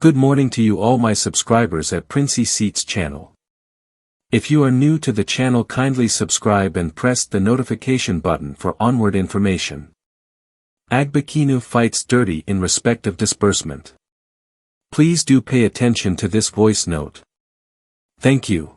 Good morning to you all my subscribers at Princey Seats channel. If you are new to the channel, kindly subscribe and press the notification button for onward information. Agbochenu fights dirty in respect of disbursement. Please do pay attention to this voice note. Thank you.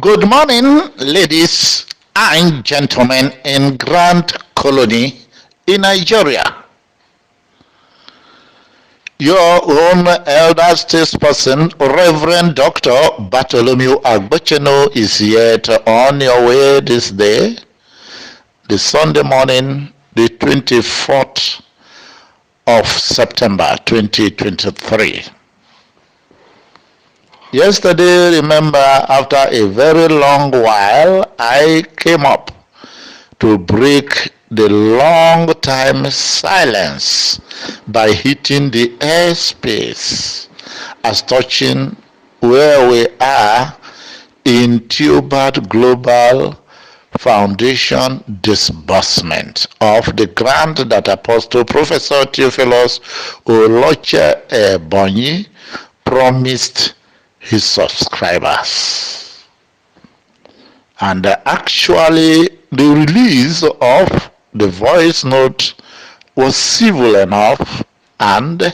Good morning, ladies and gentlemen in Grand Colony in Nigeria. Your own elder statesperson, Reverend Dr. Bartholomew Agbochenu, is yet on your way this day, the Sunday morning, the 24th of September 2023. Yesterday, remember, after a very long while, I came up to break the long time silence by hitting the airspace as touching where we are in Theobarth Global Foundation disbursement of the grant that Apostle Professor Theophilus Oloche Ebonyi promised his subscribers. And actually the release of the voice note was civil enough, and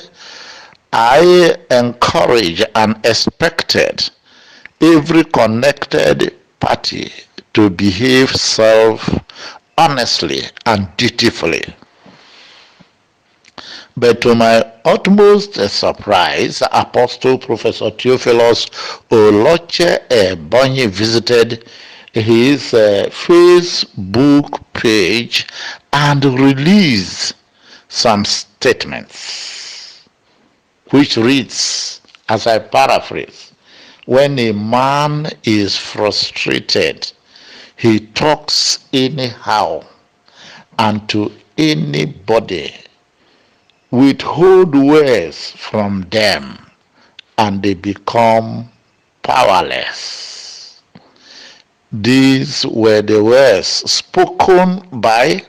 I encouraged and expected every connected party to behave honestly and dutifully. But to my utmost surprise, Apostle Professor Theophilus Oloche Ebonyi visited his Facebook page and released some statements, which reads, as I paraphrase, "When a man is frustrated, he talks anyhow, and to anybody withhold words from them, and they become powerless." These were the words spoken by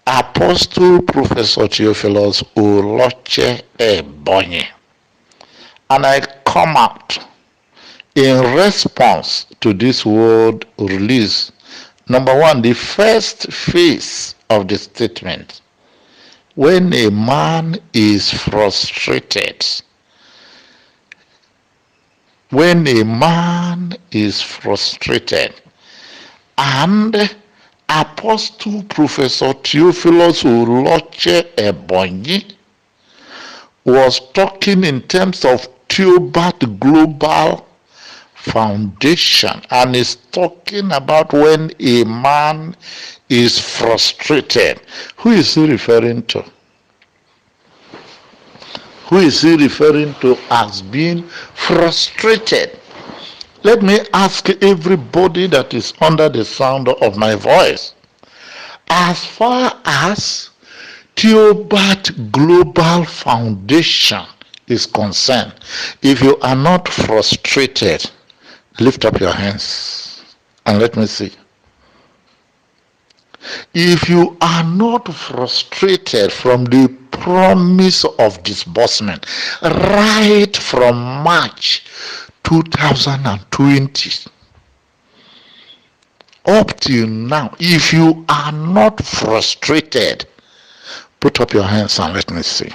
Apostle Professor Theophilus Oloche Ebonyi. And I come out in response to this word release. Number one, the first phase of the statement. When a man is frustrated, and Apostle Professor Theophilus Oloche Ebonyi was talking in terms of Theobarth Global Foundation, and is talking about when a man is frustrated. Who is he referring to? Who is he referring to as being frustrated? Let me ask everybody that is under the sound of my voice. As far as Theobarth Global Foundation is concerned, if you are not frustrated, lift up your hands and let me see. If you are not frustrated from the promise of disbursement right from March 2020 up till now, if you are not frustrated, put up your hands and let me see.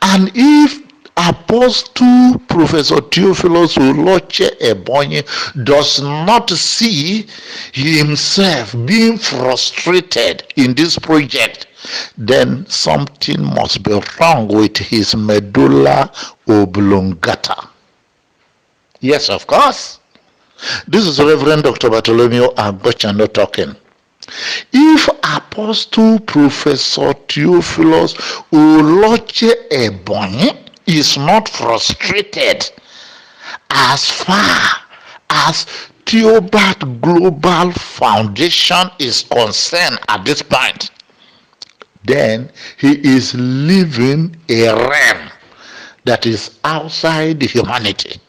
And if Apostle Professor Theophilus Oloche Ebonyi does not see himself being frustrated in this project, then something must be wrong with his medulla oblongata. Yes, of course. This is Reverend Dr. Bartholomew Agbochenu talking. If Apostle Professor Theophilus Oloche Ebonyi is not frustrated as far as Theobarth Global Foundation is concerned at this point, then he is living a realm that is outside humanity.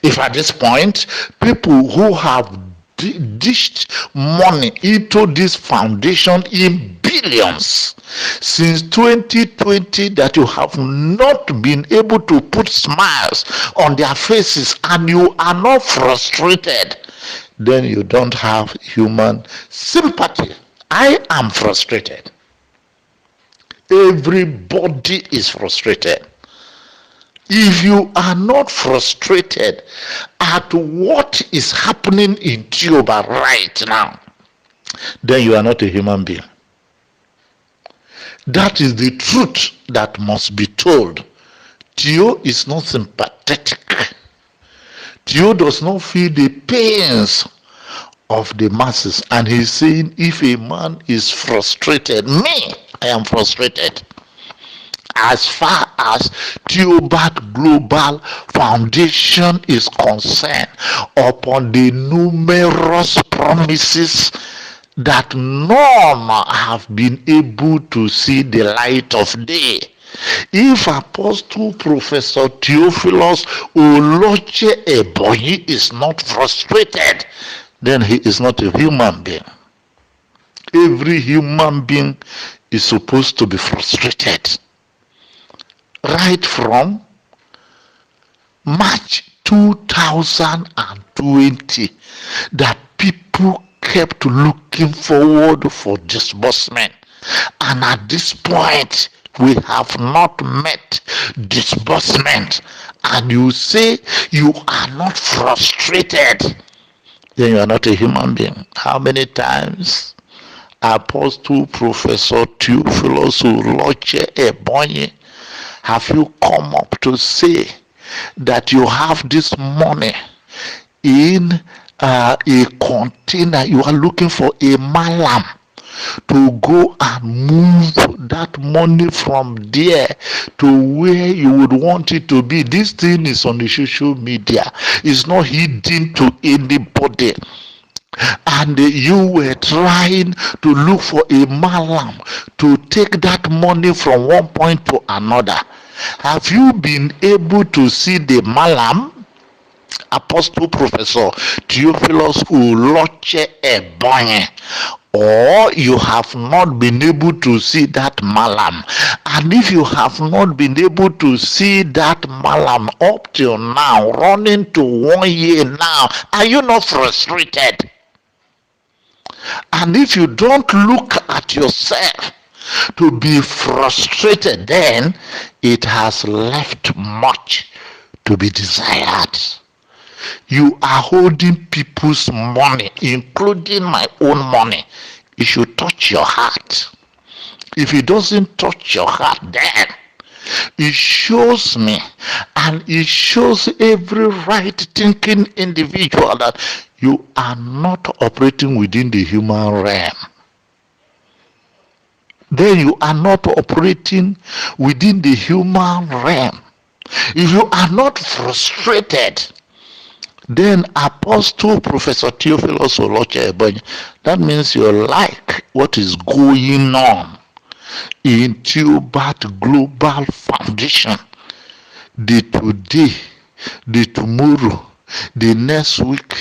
If at this point people who have dished money into this foundation in billions since 2020 that you have not been able to put smiles on their faces, and you are not frustrated, then you don't have human sympathy. I am frustrated. Everybody is frustrated. If you are not frustrated at what is happening in Theobarth right now, then you are not a human being. That is the truth that must be told. Theo is not sympathetic. Theo does not feel the pains of the masses, and he's saying, if a man is frustrated, me, I am frustrated. As far as Theobarth Global Foundation is concerned, upon the numerous promises that none have been able to see the light of day. If Apostle Professor Theophilus Oloche Ebonyi is not frustrated, then he is not a human being. Every human being is supposed to be frustrated. Right from March 2020, that people kept looking forward for disbursement, and at this point we have not met disbursement, and you say you are not frustrated, then you are not a human being. How many times Apostle Professor Theophilus Oloche Ebonyi have you come up to say that you have this money in a container? You are looking for a malam to go and move that money from there to where you would want it to be. This thing is on the social media. It's not hidden to anybody. And you were trying to look for a malam to take that money from one point to another. Have you been able to see the malam? Apostle Professor Theophilus Oloche Ebonyi, or you have not been able to see that malam? And if you have not been able to see that malam up till now, running to 1 year now, are you not frustrated? And if you don't look at yourself to be frustrated, then it has left much to be desired. You are holding people's money, including my own money. It should touch your heart. If it doesn't touch your heart, then it shows me, and it shows every right thinking individual, that you are not operating within the human realm. Then you are not operating within the human realm. If you are not frustrated, then Apostle Professor Theophilus Oloche Ebonyi, that means you like what is going on in Theobarth Global Foundation. The today, the tomorrow, the next week,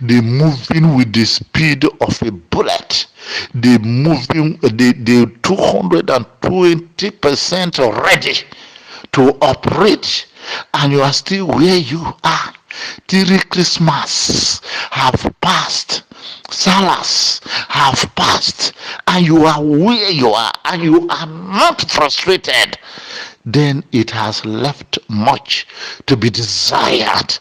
they moving with the speed of a bullet. They moving the 220% ready to operate, and you are still where you are. 3 Christmas have passed, Salas have passed, and you are where you are, and you are not frustrated. Then it has left much to be desired.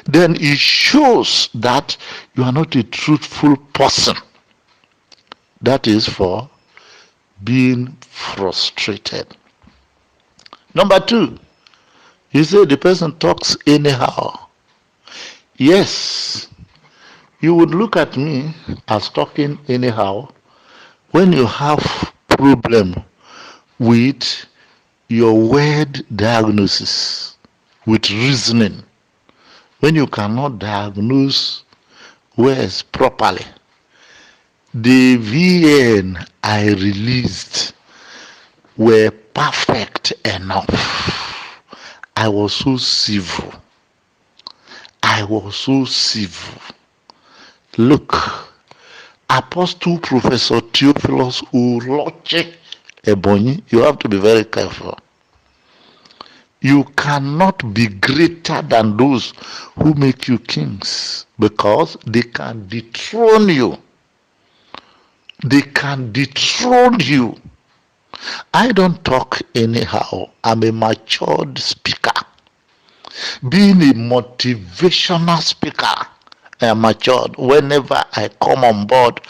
Then it shows that you are not a truthful person. That is for being frustrated. Number 2, you say the person talks anyhow. Yes, you would look at me as talking anyhow when you have problem with your word diagnosis, with reasoning. When you cannot diagnose words properly. The VN I released were perfect enough. I was so civil. Look, Apostle Professor Theophilus Uroche Ebonyi, you have to be very careful. You cannot be greater than those who make you kings, because they can dethrone you. They can dethrone you. I don't talk anyhow. I'm a matured speaker. Being a motivational speaker, I am matured whenever I come on board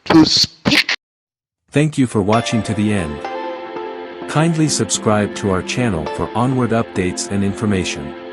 to speak. Thank you for watching to the end. Kindly subscribe to our channel for onward updates and information.